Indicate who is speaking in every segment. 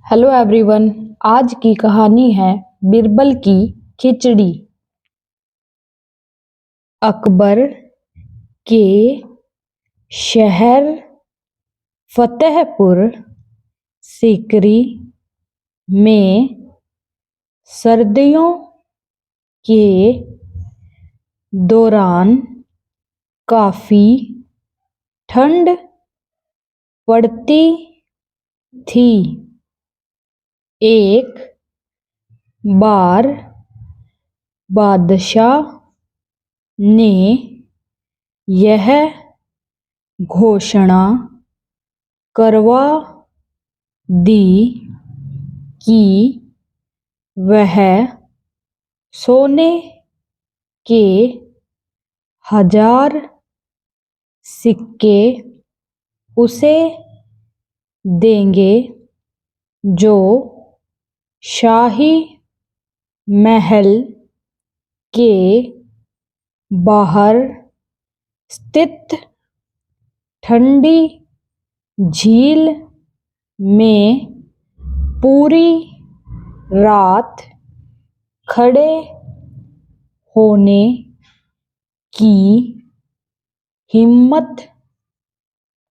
Speaker 1: Hello everyone. आज की कहानी है बीरबल की खिचड़ी। अकबर के शहर फतेहपुर सीकरी में सर्दियों के दौरान काफ़ी ठंड पड़ती थी। एक बार बादशाह ने यह घोषणा करवा दी कि वह सोने के 1000 सिक्के उसे देंगे जो शाही महल के बाहर स्थित ठंडी झील में पूरी रात खड़े होने की हिम्मत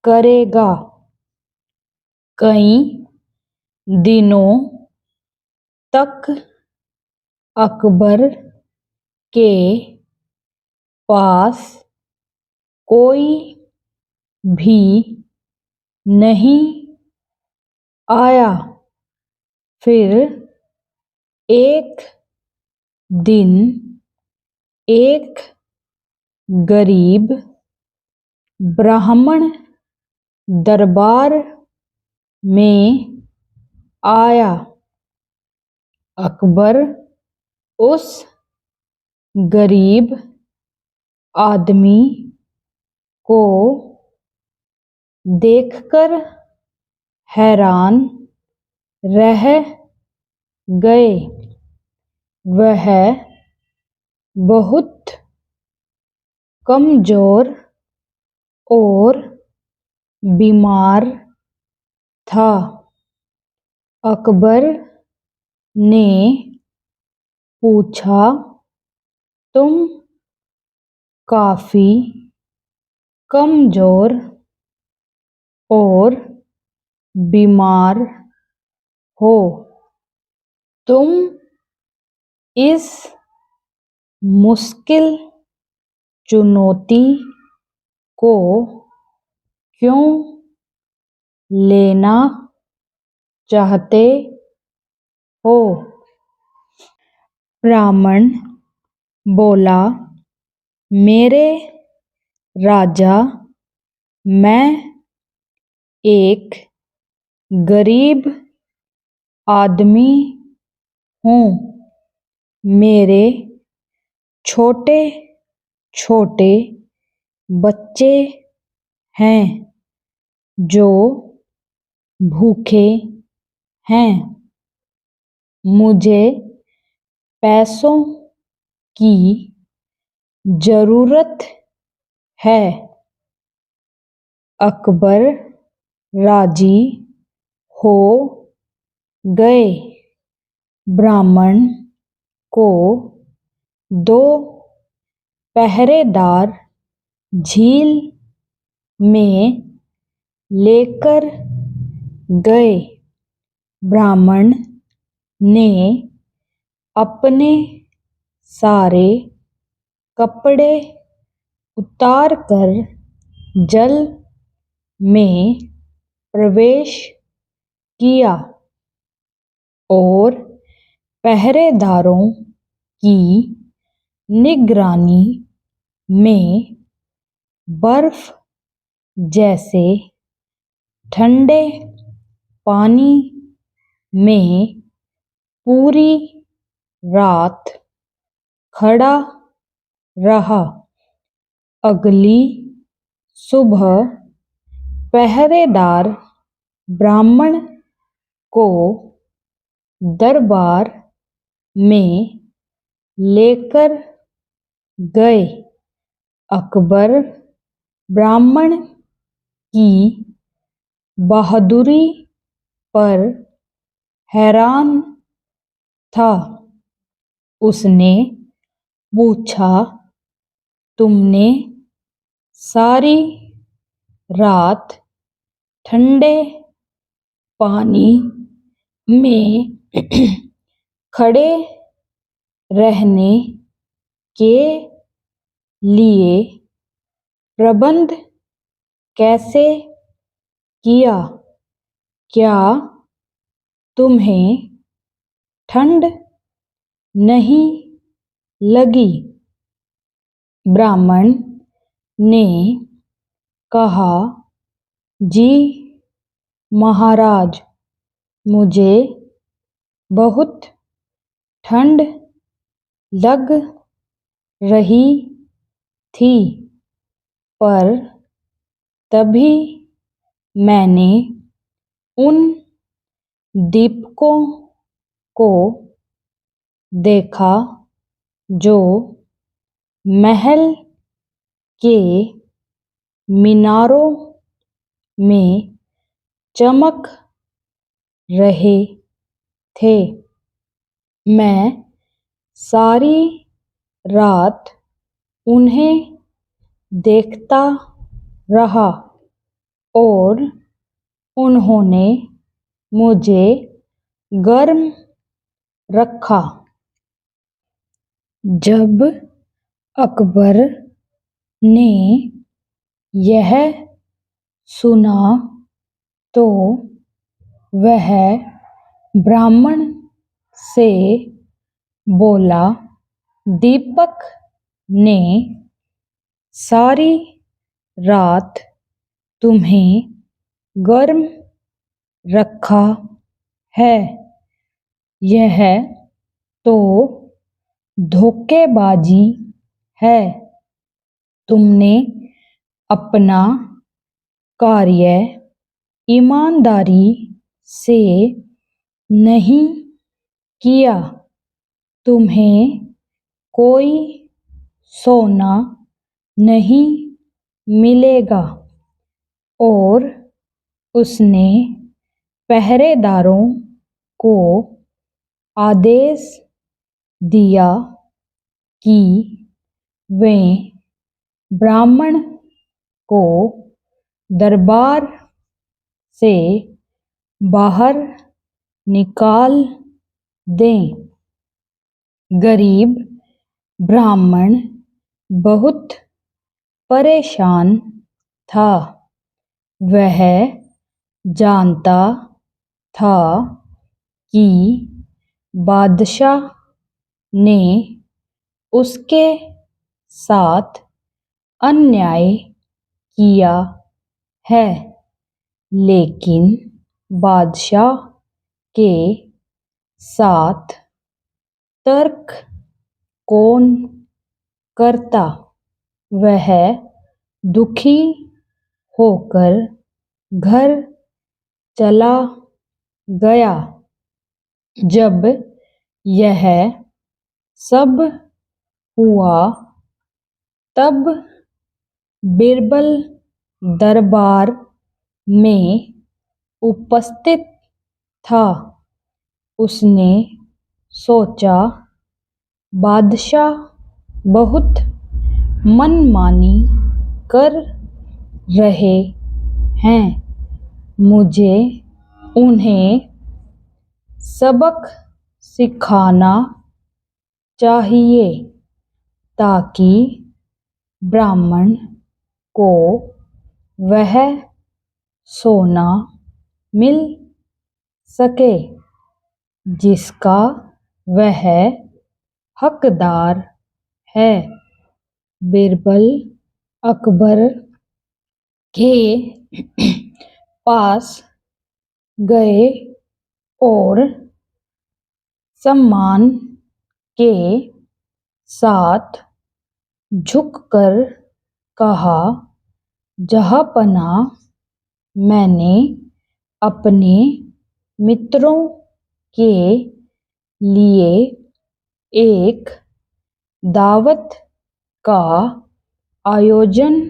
Speaker 1: करेगा। कई दिनों तक अकबर के पास कोई भी नहीं आया। फिर एक दिन एक गरीब ब्राह्मण दरबार में आया। अकबर उस गरीब आदमी को देखकर हैरान रह गए। वह बहुत कमजोर और बीमार था। अकबर ने पूछा, तुम काफी कमजोर और बीमार हो, तुम इस मुश्किल चुनौती को क्यों लेना चाहते हो? ब्राह्मण बोला, मेरे राजा, मैं एक गरीब आदमी हूँ। मेरे छोटे छोटे बच्चे हैं जो भूखे हैं। मुझे पैसों की जरूरत है। अकबर राजी हो गए। ब्राह्मण को 2 पहरेदार झील में लेकर गए। ब्राह्मण ने अपने सारे कपड़े उतारकर जल में प्रवेश किया और पहरेदारों की निगरानी में बर्फ जैसे ठंडे पानी में पूरी रात खड़ा रहा। अगली सुबह पहरेदार ब्राह्मण को दरबार में लेकर गए। अकबर ब्राह्मण की बहादुरी पर हैरान था। उसने पूछा, तुमने सारी रात ठंडे पानी में खड़े रहने के लिए प्रबंध कैसे किया? क्या तुम्हें ठंड नहीं लगी? ब्राह्मण ने कहा, जी महाराज, मुझे बहुत ठंड लग रही थी, पर तभी मैंने उन दीपकों को देखा जो महल के मीनारों में चमक रहे थे। मैं सारी रात उन्हें देखता रहा और उन्होंने मुझे गर्म रखा। जब अकबर ने यह सुना तो वह ब्राह्मण से बोला, दीपक ने सारी रात तुम्हें गर्म रखा है। यह तो धोखेबाजी है। तुमने अपना कार्य ईमानदारी से नहीं किया। तुम्हें कोई सोना नहीं मिलेगा। और उसने पहरेदारों को आदेश दिया कि वे ब्राह्मण को दरबार से बाहर निकाल दें। गरीब ब्राह्मण बहुत परेशान था। वह जानता था कि बादशाह ने उसके साथ अन्याय किया है, लेकिन बादशाह के साथ तर्क कौन करता? वह दुखी होकर घर चला गया। जब यह सब हुआ तब बीरबल दरबार में उपस्थित था। उसने सोचा, बादशाह बहुत मनमानी कर रहे हैं। मुझे उन्हें सबक सिखाना चाहिए ताकि ब्राह्मण को वह सोना मिल सके जिसका वह हकदार है। बीरबल अकबर के पास गए और सम्मान के साथ झुककर कहा, जहाँपनाह, मैंने अपने मित्रों के लिए एक दावत का आयोजन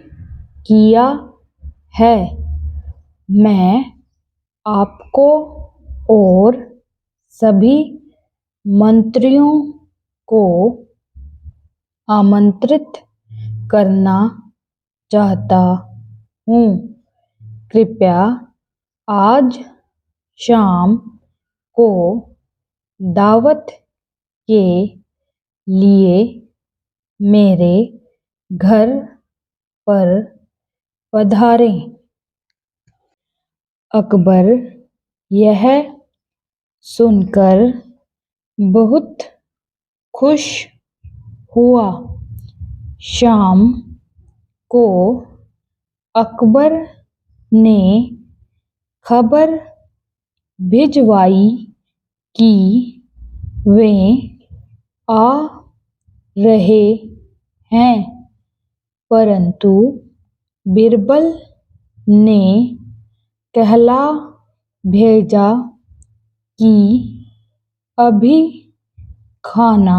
Speaker 1: किया है। मैं आपको और सभी मंत्रियों को आमंत्रित करना चाहता हूँ। कृपया आज शाम को दावत के लिए मेरे घर पर पधारें। अकबर यह सुनकर बहुत खुश हुआ। शाम को अकबर ने खबर भिजवाई कि वे आ रहे हैं, परंतु बीरबल ने कहला भेजा कि अभी खाना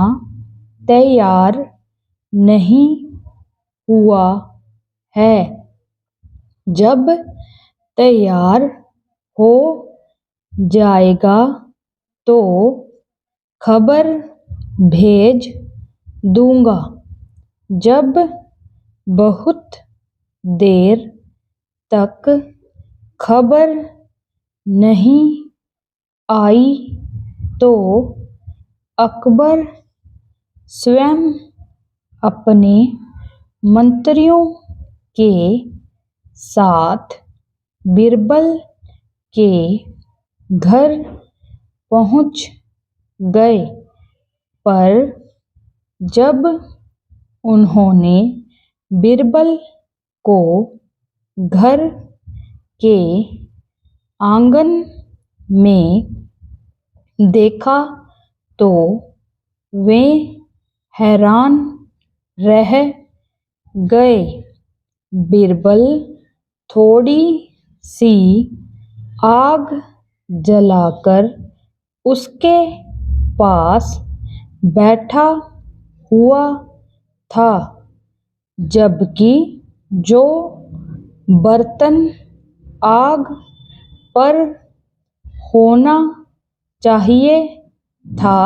Speaker 1: तैयार नहीं हुआ है। जब तैयार हो जाएगा तो खबर भेज दूंगा। जब बहुत देर तक खबर नहीं आई तो अकबर स्वयं अपने मंत्रियों के साथ बीरबल के घर पहुंच गए। पर जब उन्होंने बीरबल को घर के आंगन में देखा तो वे हैरान रह गए। बीरबल थोड़ी सी आग जलाकर उसके पास बैठा हुआ था, जबकि जो बर्तन आग पर होना चाहिए था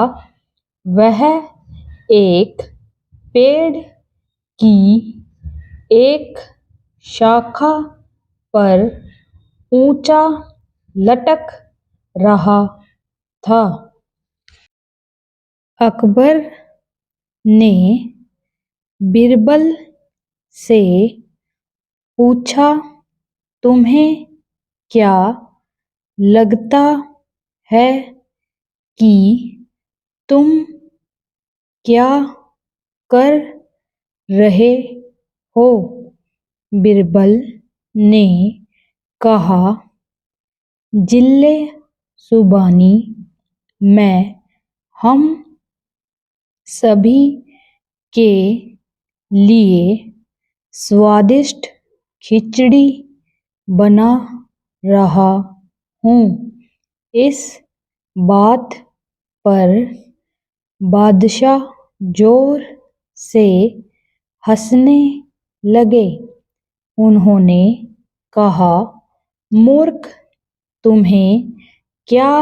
Speaker 1: वह एक पेड़ की एक शाखा पर ऊंचा लटक रहा था। अकबर ने बीरबल से पूछा, तुम्हें क्या लगता है कि तुम क्या कर रहे हो? बीरबल ने कहा, जिल्ले सुबानी, मैं हम सभी के लिए स्वादिष्ट खिचड़ी बना रहा हूँ। इस बात पर बादशाह जोर से हंसने लगे। उन्होंने कहा, मूर्ख, तुम्हें क्या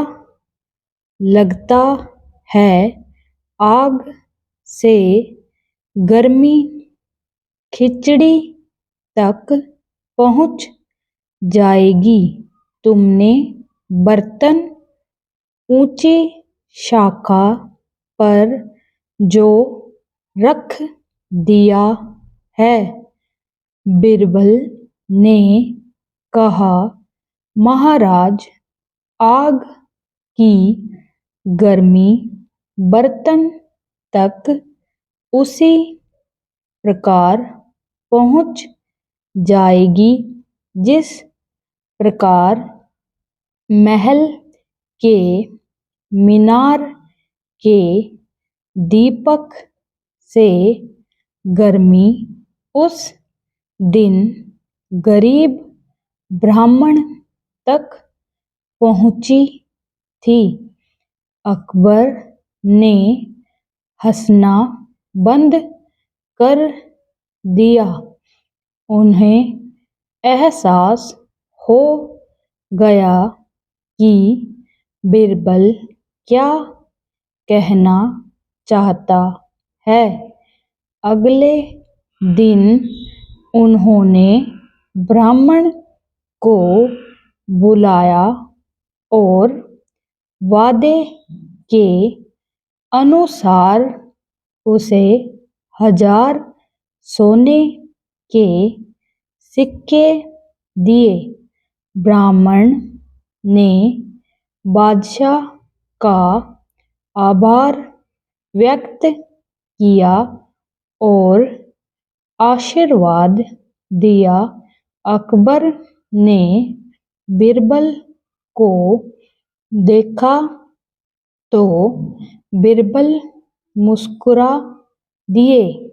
Speaker 1: लगता है आग से गर्मी खिचड़ी तक पहुंच जाएगी? तुमने बर्तन ऊंची शाखा पर जो रख दिया है। बीरबल ने कहा, महाराज, आग की गर्मी बर्तन तक उसी प्रकार पहुंच जाएगी जिस प्रकार महल के मीनार के दीपक से गर्मी उस दिन गरीब ब्राह्मण तक पहुंची थी। अकबर ने हंसना बंद कर दिया। उन्हें एहसास हो गया कि बीरबल क्या कहना चाहता है। अगले दिन उन्होंने ब्राह्मण को बुलाया और वादे के अनुसार उसे 1000 सोने के सिक्के दिए। ब्राह्मण ने बादशाह का आभार व्यक्त किया और आशीर्वाद दिया। अकबर ने बीरबल को देखा तो बीरबल मुस्कुरा दिए।